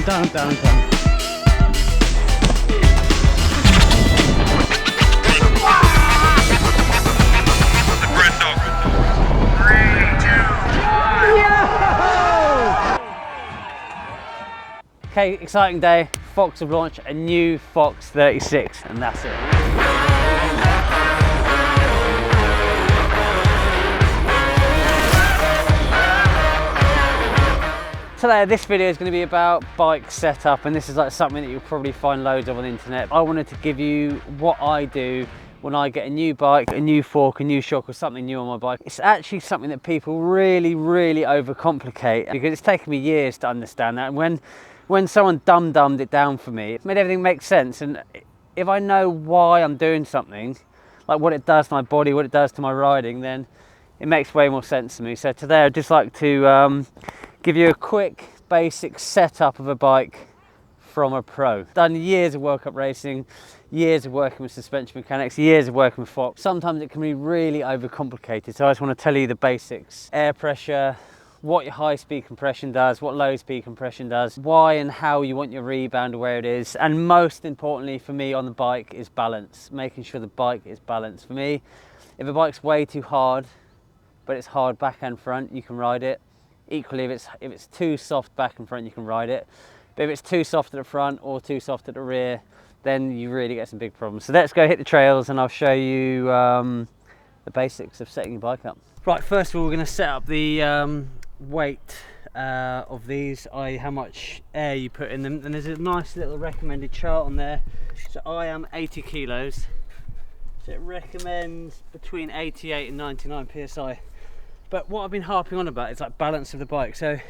dum dum dum dum. Okay, exciting day. Fox have launched a new Fox 36, and that's it. Today, this video is going to be about bike setup, and this is like something that you'll probably find loads of on the internet. I wanted to give you what I do when I get a new bike, a new fork, a new shock, or something new on my bike. It's actually something that people really overcomplicate, because it's taken me years to understand that. And when someone dumbed it down for me, it made everything make sense. And if I know why I'm doing something, like what it does to my body, what it does to my riding, then it makes way more sense to me. So today I'd just like to give you a quick basic setup of a bike from a pro. Done years of World Cup racing, years of working with suspension mechanics, years of working with Fox. Sometimes it can be really overcomplicated, so I just want to tell you the basics. Air pressure, what your high speed compression does, what low speed compression does, why and how you want your rebound, where it is, and most importantly for me on the bike is balance, making sure the bike is balanced. For me, if a bike's way too hard, but it's hard back and front, you can ride it. Equally, if it's too soft back and front, you can ride it. But if it's too soft at the front or too soft at the rear, then you really get some big problems. So let's go hit the trails and I'll show you the basics of setting your bike up. Right, first of all, we're going to set up the weight of these, i.e. how much air you put in them, and there's a nice little recommended chart on there. So I am 80 kilos, so it recommends between 88 and 99 psi. But what I've been harping on about is like balance of the bike. So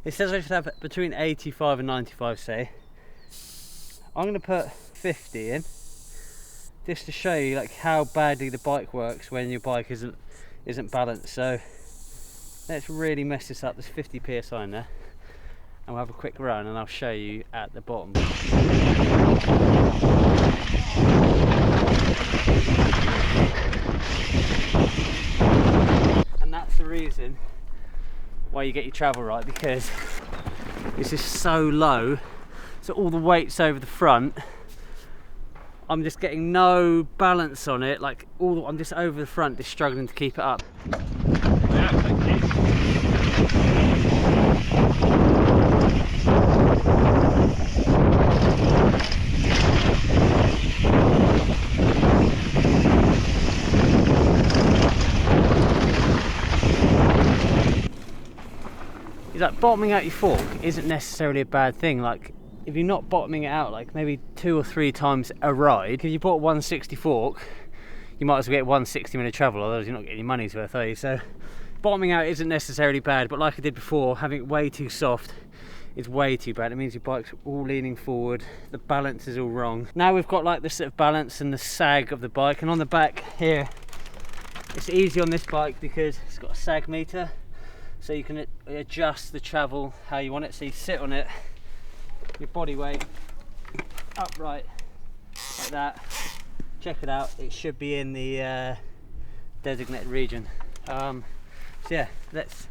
it says I should have between 85 and 95, say. I'm going to put 50 in, just to show you like how badly the bike works when your bike isn't balanced. So let's really mess this up. There's 50 psi in there, and we'll have a quick run and I'll show you at the bottom. And that's the reason why you get your travel right, because this is so low, so all the weight's over the front. I'm just getting no balance on it, like I'm just over the front, just struggling to keep it up. Yeah, thank you. It's like bottoming out your fork isn't necessarily a bad thing. Like if you're not bottoming it out like maybe 2 or 3 times a ride, if you bought a 160 fork, you might as well get 160 minute travel, otherwise you're not getting your money's worth, are you? So bottoming out isn't necessarily bad, but like I did before, having it way too soft is way too bad. It means your bike's all leaning forward, the balance is all wrong. Now we've got like the sort of balance and the sag of the bike, and on the back here, it's easy on this bike because it's got a sag meter, so you can adjust the travel how you want it. So you sit on it, your body weight upright like that. Check it out, it should be in the designated region. So yeah, let's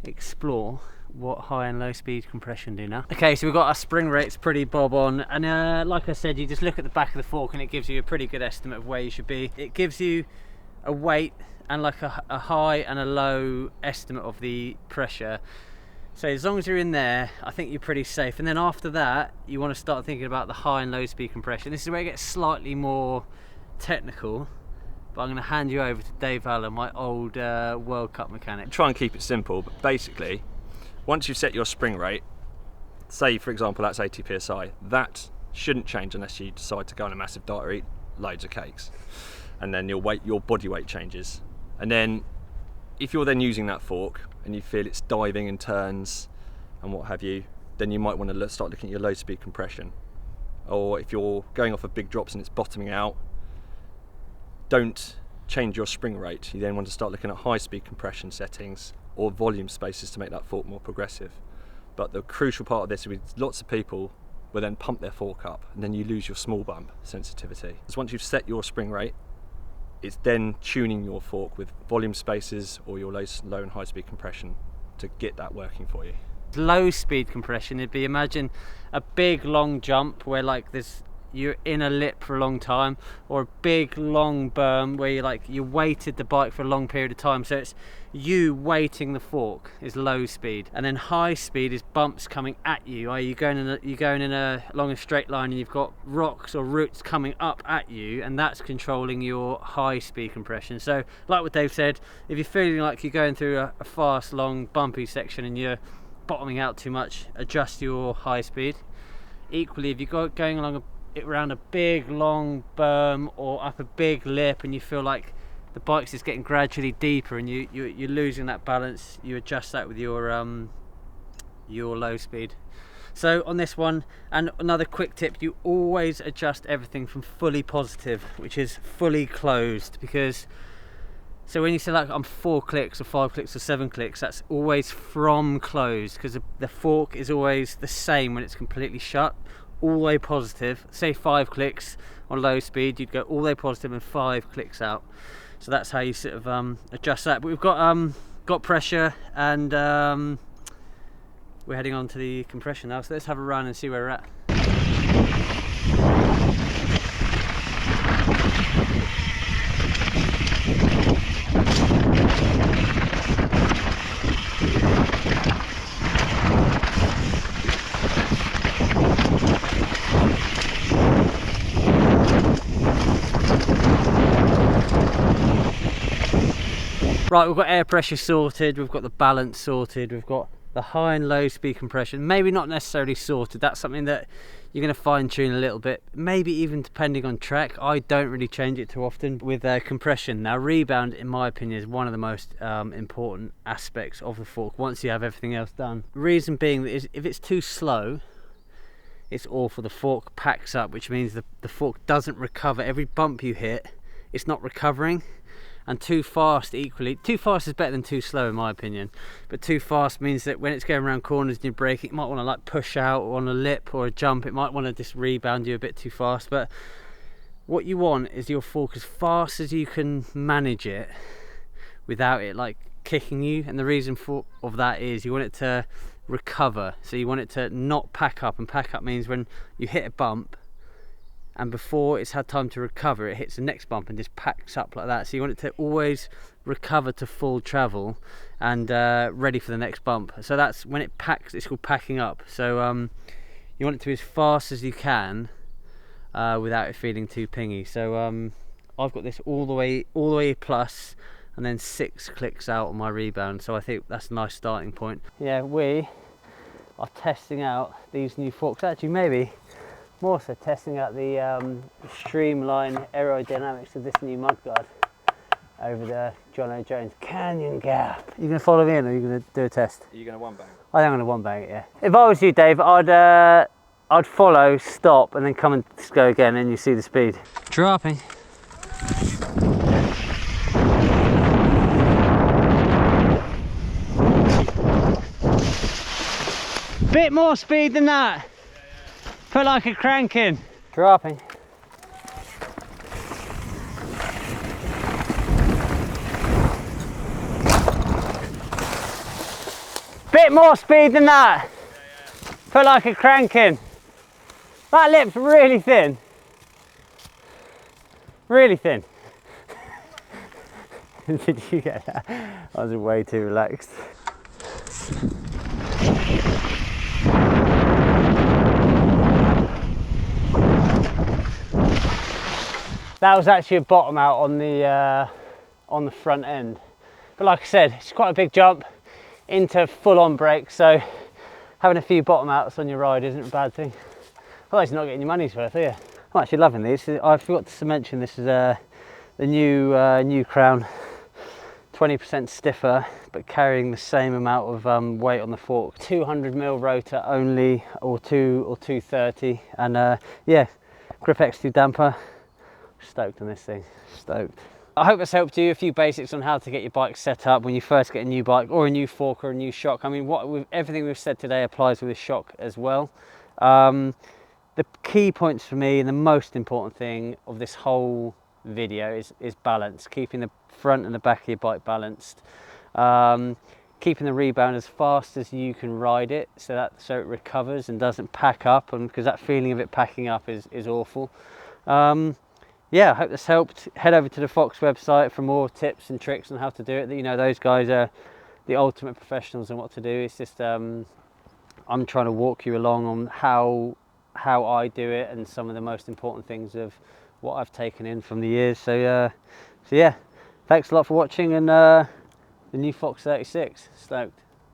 explore what high and low speed compression do now. Okay, so we've got our spring rates pretty bob on, and like I said, you just look at the back of the fork and it gives you a pretty good estimate of where you should be. It gives you a weight and like a high and a low estimate of the pressure. So as long as you're in there, I think you're pretty safe. And then after that, you want to start thinking about the high and low speed compression. This is where it gets slightly more technical, but I'm going to hand you over to Dave Allen, my old World Cup mechanic. Try and keep it simple, but basically, once you've set your spring rate, say for example that's 80 psi, that shouldn't change unless you decide to go on a massive diet or eat loads of cakes, and then your body weight changes. And then if you're then using that fork and you feel it's diving and turns and what have you, then you might want to start looking at your low speed compression. Or if you're going off of big drops and it's bottoming out, don't change your spring rate. You then want to start looking at high speed compression settings or volume spaces to make that fork more progressive. But the crucial part of this is lots of people will then pump their fork up and then you lose your small bump sensitivity. Because once you've set your spring rate, it's then tuning your fork with volume spaces or your low and high speed compression to get that working for you. Low speed compression, it'd be, imagine a big long jump where like you're in a lip for a long time, or a big long berm where you weighted the bike for a long period of time, so it's you weighting the fork is low speed. And then high speed is bumps coming at you. You're going along a straight line and you've got rocks or roots coming up at you, and that's controlling your high speed compression. So like what Dave said, if you're feeling like you're going through a fast, long, bumpy section and you're bottoming out too much, adjust your high speed. Equally, if you're going along around a big long berm or up a big lip and you feel like the bike's just getting gradually deeper and you're losing that balance, you adjust that with your low speed. So on this one, and another quick tip, you always adjust everything from fully positive, which is fully closed, because so when you say like I'm 4 clicks or 5 clicks or 7 clicks, that's always from closed, because the fork is always the same when it's completely shut. All the way positive, say 5 clicks on low speed, you'd go all the way positive and 5 clicks out. So that's how you sort of adjust that. But we've got pressure, and we're heading on to the compression now, so let's have a run and see where we're at. Right, we've got air pressure sorted, we've got the balance sorted, we've got the high and low speed compression, maybe not necessarily sorted. That's something that you're going to fine tune a little bit, maybe even depending on track. I don't really change it too often with compression. Now rebound, in my opinion, is one of the most important aspects of the fork once you have everything else done. Reason being is if it's too slow, it's awful. The fork packs up, which means the fork doesn't recover. Every bump you hit, it's not recovering. And too fast, equally, too fast is better than too slow in my opinion, but too fast means that when it's going around corners and you're braking, it might want to like push out on a lip or a jump, it might want to just rebound you a bit too fast. But what you want is your fork as fast as you can manage it without it like kicking you, and the reason of that is you want it to recover, so you want it to not pack up, and pack up means when you hit a bump and before it's had time to recover, it hits the next bump and just packs up like that. So you want it to always recover to full travel and ready for the next bump. So that's when it packs, it's called packing up. So you want it to be as fast as you can without it feeling too pingy. So I've got this all the way plus, and then 6 clicks out on my rebound. So I think that's a nice starting point. Yeah, we are testing out these new forks. Actually, maybe more so testing out the streamline aerodynamics of this new mudguard over the John O'Jones Canyon Gap. Are you going to follow me in, or are you going to do a test? Are you going to one bang? I think I'm going to one bang it, yeah. If I was you, Dave, I'd follow, stop, and then come and go again, and you see the speed. Dropping. Bit more speed than that. Felt like a cranking. Dropping. Bit more speed than that. Felt like a cranking. That lip's really thin. Really thin. Did you get that? I was way too relaxed. That was actually a bottom out on the front end, but like I said, it's quite a big jump into full-on brakes, so having a few bottom outs on your ride isn't a bad thing. Otherwise you're not getting your money's worth, are you? I'm actually loving these. I forgot to mention this is the new Crown, 20% stiffer, but carrying the same amount of weight on the fork. 200mm rotor only, or 230, and yeah, Grip X2 damper. Stoked on this thing, stoked. I hope it's helped you. A few basics on how to get your bike set up when you first get a new bike, or a new fork, or a new shock. I mean, everything we've said today applies with this shock as well. The key points for me, and the most important thing of this whole video is balance, keeping the front and the back of your bike balanced. keeping the Rebound as fast as you can ride it, so it recovers and doesn't pack up, and because that feeling of it packing up is awful. Yeah, I hope this helped. Head over to the Fox website for more tips and tricks on how to do it. You know, those guys are the ultimate professionals on what to do. It's just I'm trying to walk you along on how I do it and some of the most important things of what I've taken in from the years. So yeah, thanks a lot for watching, and the new Fox 36, stoked.